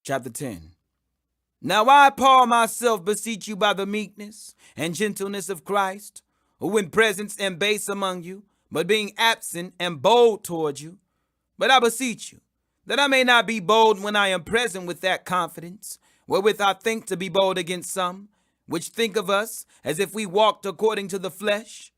chapter 10. Now I, Paul, myself beseech you by the meekness and gentleness of Christ, who in presence am base among you, but being absent am bold toward you. But I beseech you, that I may not be bold when I am present with that confidence, wherewith I think to be bold against some, which think of us as if we walked according to the flesh.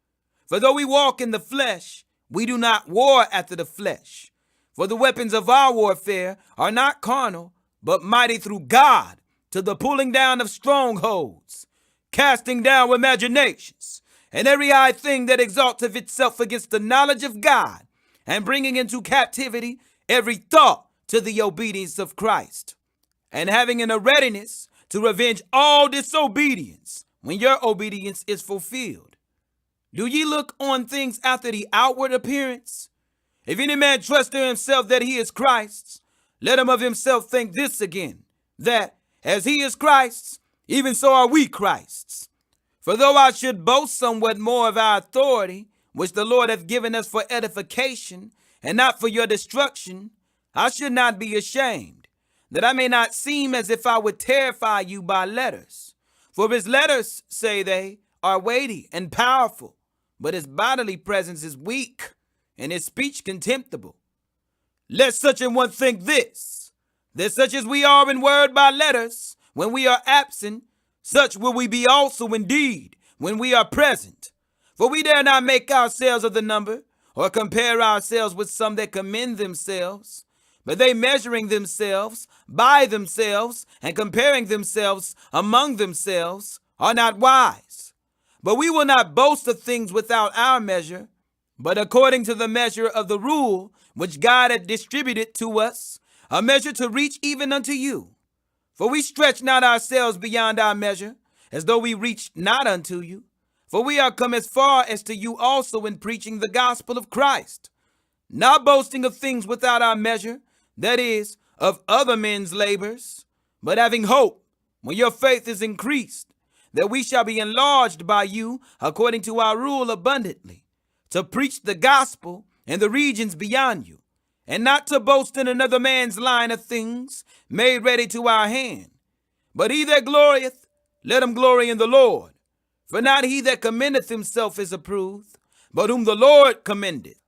For though we walk in the flesh, we do not war after the flesh. For the weapons of our warfare are not carnal, but mighty through God, to the pulling down of strongholds, casting down imaginations, and every high thing that exalteth itself against the knowledge of God, and bringing into captivity every thought to the obedience of Christ, and having in a readiness to revenge all disobedience when your obedience is fulfilled. Do ye look on things after the outward appearance? If any man trust in himself that he is Christ's, let him of himself think this again, that as he is Christ's, even so are we Christ's. For though I should boast somewhat more of our authority, which the Lord hath given us for edification, and not for your destruction, I should not be ashamed, that I may not seem as if I would terrify you by letters. For his letters, say they, are weighty and powerful, but his bodily presence is weak, and his speech contemptible. Let such an one think this, that such as we are in word by letters, when we are absent, such will we be also indeed when we are present. For we dare not make ourselves of the number, or compare ourselves with some that commend themselves. But they measuring themselves by themselves, and comparing themselves among themselves, are not wise. But we will not boast of things without our measure, but according to the measure of the rule which God hath distributed to us, a measure to reach even unto you. For we stretch not ourselves beyond our measure, as though we reached not unto you. For we are come as far as to you also in preaching the gospel of Christ, not boasting of things without our measure, that is, of other men's labors, but having hope, when your faith is increased, that we shall be enlarged by you according to our rule abundantly, to preach the gospel in the regions beyond you, and not to boast in another man's line of things made ready to our hand. But he that glorieth, let him glory in the Lord. For not he that commendeth himself is approved, but whom the Lord commendeth.